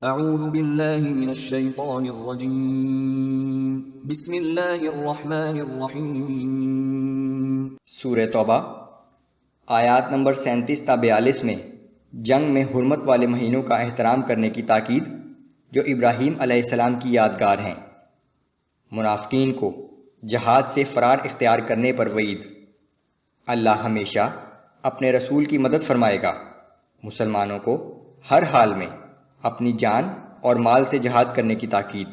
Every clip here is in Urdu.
اعوذ باللہ من الشیطان الرجیم بسم اللہ الرحمن الرحیم۔ سورہ توبہ آیات نمبر 37 تا 42 میں جنگ میں حرمت والے مہینوں کا احترام کرنے کی تاکید جو ابراہیم علیہ السلام کی یادگار ہیں۔ منافقین کو جہاد سے فرار اختیار کرنے پر وعید۔ اللہ ہمیشہ اپنے رسول کی مدد فرمائے گا۔ مسلمانوں کو ہر حال میں اپنی جان اور مال سے جہاد کرنے کی تاکید۔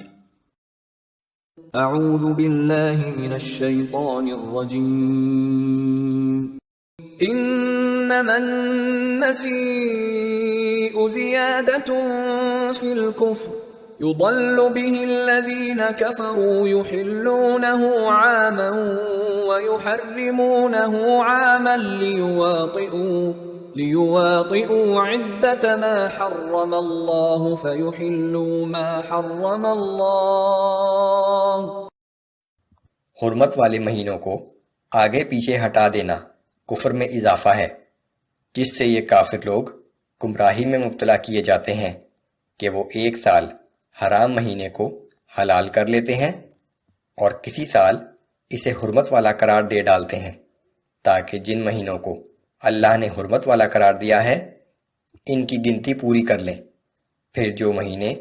اعوذ باللہ من الشیطان الرجیم۔ انما النسیء زیادة فی الكفر يضل به الذین کفروا یحلونه عاما ويحرمونه عاما ليواطئوا عدة ما حرم اللہ فيحلوا ما حرم اللہ۔ حرمت والے مہینوں کو آگے پیچھے ہٹا دینا کفر میں اضافہ ہے، جس سے یہ کافر لوگ گمراہی میں مبتلا کیے جاتے ہیں کہ وہ ایک سال حرام مہینے کو حلال کر لیتے ہیں اور کسی سال اسے حرمت والا قرار دے ڈالتے ہیں، تاکہ جن مہینوں کو اللہ نے حرمت والا قرار دیا ہے ان کی گنتی پوری کر لیں، پھر جو مہینے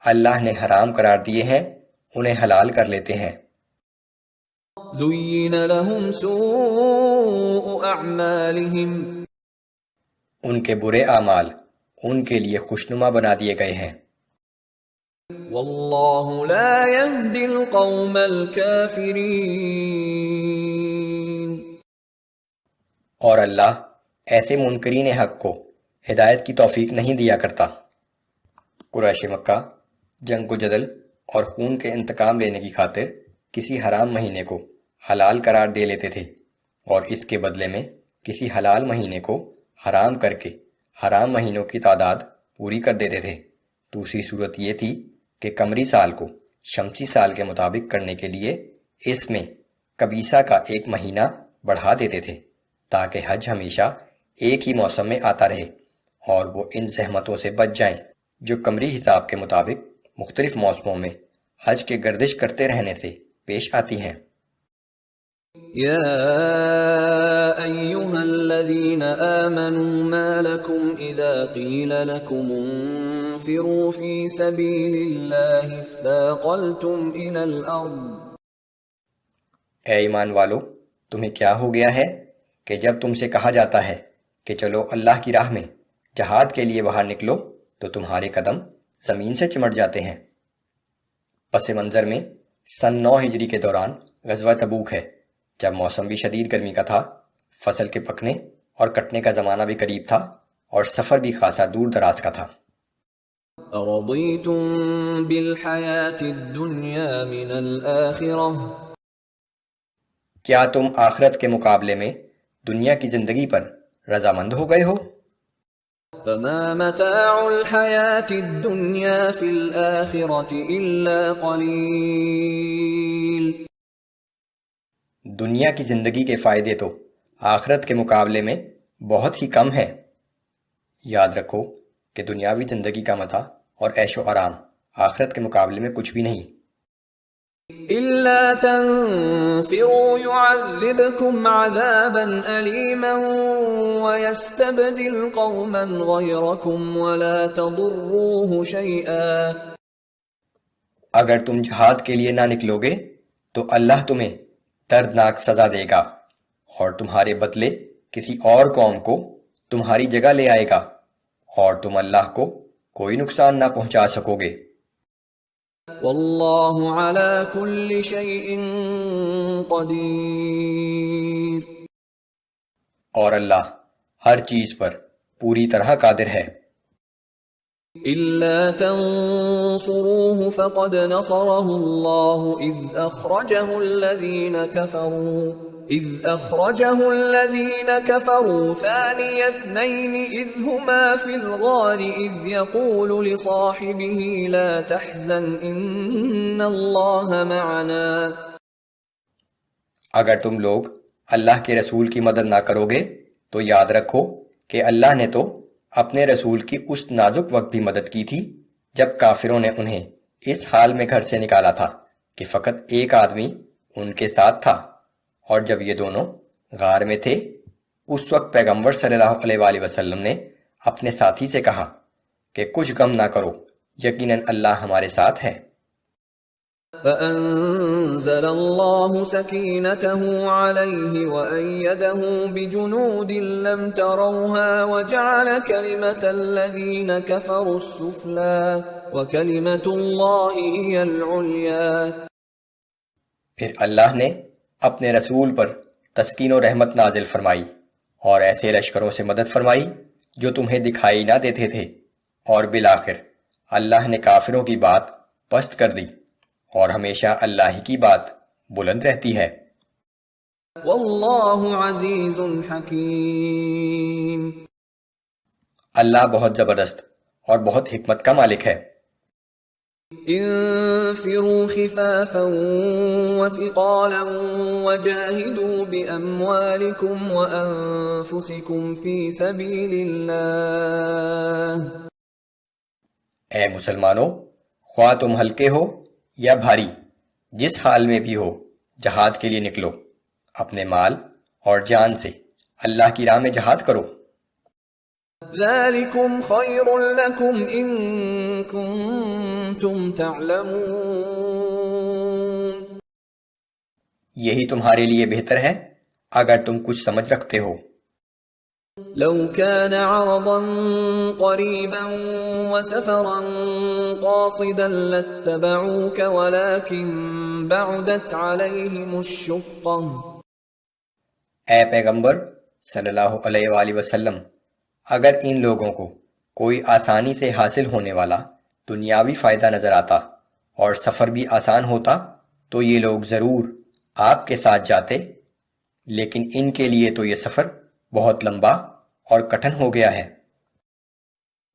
اللہ نے حرام قرار دیے ہیں انہیں حلال کر لیتے ہیں۔ زین لهم سوء اعمالهم، ان کے برے اعمال ان کے لیے خوشنما بنا دیے گئے ہیں۔ واللہ لا يهدی القوم الکافرین، اور اللہ ایسے منکرین حق کو ہدایت کی توفیق نہیں دیا کرتا۔ قریش مکہ جنگ و جدل اور خون کے انتقام لینے کی خاطر کسی حرام مہینے کو حلال قرار دے لیتے تھے اور اس کے بدلے میں کسی حلال مہینے کو حرام کر کے حرام مہینوں کی تعداد پوری کر دیتے تھے۔ دوسری صورت یہ تھی کہ قمری سال کو شمسی سال کے مطابق کرنے کے لیے اس میں قبیصہ کا ایک مہینہ بڑھا دیتے تھے تاکہ حج ہمیشہ ایک ہی موسم میں آتا رہے اور وہ ان زحمتوں سے بچ جائیں جو قمری حساب کے مطابق مختلف موسموں میں حج کے گردش کرتے رہنے سے پیش آتی ہیں۔ یا ایہا الذین آمنوا ما لکم اذا قیل لکم انفروا فی سبیل اللہ اثاقلتم الى الارض۔ اے ایمان والو، تمہیں کیا ہو گیا ہے کہ جب تم سے کہا جاتا ہے کہ چلو اللہ کی راہ میں جہاد کے لیے باہر نکلو تو تمہارے قدم زمین سے چمٹ جاتے ہیں۔ پس منظر میں سن 9 ہجری کے دوران غزوہ تبوک ہے، جب موسم بھی شدید گرمی کا تھا، فصل کے پکنے اور کٹنے کا زمانہ بھی قریب تھا اور سفر بھی خاصا دور دراز کا تھا۔ رضیتم بالحیاة الدنیا من الآخرہ، کیا تم آخرت کے مقابلے میں دنیا کی زندگی پر رضامند ہو گئے ہو؟ فما متاع الحیاة الدنیا فی الآخرة الا قلیل، دنیا کی زندگی کے فائدے تو آخرت کے مقابلے میں بہت ہی کم ہے۔ یاد رکھو کہ دنیاوی زندگی کا متاع اور عیش و آرام آخرت کے مقابلے میں کچھ بھی نہیں۔ الا تنفروا يعذبكم عذابا أليما ويستبدل قوما غيركم ولا تضروه شيئا۔ اگر تم جہاد کے لیے نہ نکلو گے تو اللہ تمہیں دردناک سزا دے گا اور تمہارے بدلے کسی اور قوم کو تمہاری جگہ لے آئے گا اور تم اللہ کو کوئی نقصان نہ پہنچا سکو گے۔ واللہ علی کل شیء قدیر، اور اللہ ہر چیز پر پوری طرح قادر ہے۔ الا تنصروه فقد نصره الله اذ اخرجه الذين كفروا ثاني اثنين اذ هما في الغار اذ يقول لصاحبه لا تحزن ان الله معنا۔ اگر تم لوگ اللہ کے رسول کی مدد نہ کرو گے تو یاد رکھو کہ اللہ نے تو اپنے رسول کی اس نازک وقت بھی مدد کی تھی جب کافروں نے انہیں اس حال میں گھر سے نکالا تھا کہ فقط ایک آدمی ان کے ساتھ تھا، اور جب یہ دونوں غار میں تھے اس وقت پیغمبر صلی اللہ علیہ وآلہ وسلم نے اپنے ساتھی سے کہا کہ کچھ غم نہ کرو، یقیناً اللہ ہمارے ساتھ ہے۔ فأنزل الله سكينته عليه وأيده بجنود لم تروها وجعل كلمة الذين كفروا السفلى وكلمة الله هي العليا۔ پھر اللہ نے اپنے رسول پر تسکین و رحمت نازل فرمائی اور ایسے لشکروں سے مدد فرمائی جو تمہیں دکھائی نہ دیتے تھے، اور بالآخر اللہ نے کافروں کی بات پست کر دی، اور ہمیشہ اللہ ہی کی بات بلند رہتی ہے۔ واللہ عزیز حکیم۔ اللہ بہت زبردست اور بہت حکمت کا مالک ہے۔ انفروا خفافا وثقالا وجاهدوا بأموالكم وأنفسكم في سبيل الله۔ اے مسلمانوں، خواہ تم ہلکے ہو یا بھاری، جس حال میں بھی ہو جہاد کے لیے نکلو، اپنے مال اور جان سے اللہ کی راہ میں جہاد کرو۔ ذالکم خیر لکم ان کنتم تعلمون۔ یہی تمہارے لیے بہتر ہے اگر تم کچھ سمجھ رکھتے ہو۔ لو كان عرضا قريبا وسفرا قاصدا لاتبعوك ولكن بعدت عليهم الشقة۔ اے پیغمبر صلی اللہ علیہ وآلہ وسلم، اگر ان لوگوں کو کوئی آسانی سے حاصل ہونے والا دنیاوی فائدہ نظر آتا اور سفر بھی آسان ہوتا تو یہ لوگ ضرور آپ کے ساتھ جاتے، لیکن ان کے لیے تو یہ سفر بہت لمبا اور کٹھن ہو گیا ہے۔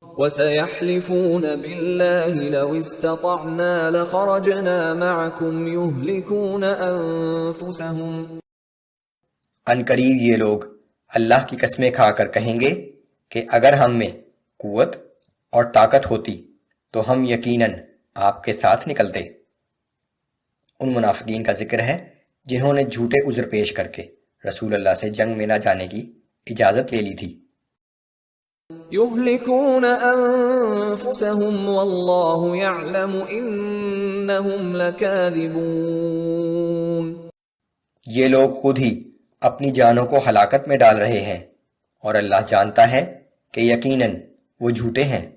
وَسَيَحْلِفُونَ بِاللَّهِ لَوْ اسْتَطَعْنَا لَخَرَجْنَا مَعَكُمْ يُهْلِكُونَ أَنفُسَهُمْ۔ ان قریب یہ لوگ اللہ کی قسمیں کھا کر کہیں گے کہ اگر ہم میں قوت اور طاقت ہوتی تو ہم یقیناً آپ کے ساتھ نکلتے۔ ان منافقین کا ذکر ہے جنہوں نے جھوٹے عذر پیش کر کے رسول اللہ سے جنگ میں نہ جانے کی اجازت لے لی تھی۔ يهلكون أنفسهم والله يعلم إنهم لكاذبون۔ یہ لوگ خود ہی اپنی جانوں کو ہلاکت میں ڈال رہے ہیں، اور اللہ جانتا ہے کہ یقیناً وہ جھوٹے ہیں۔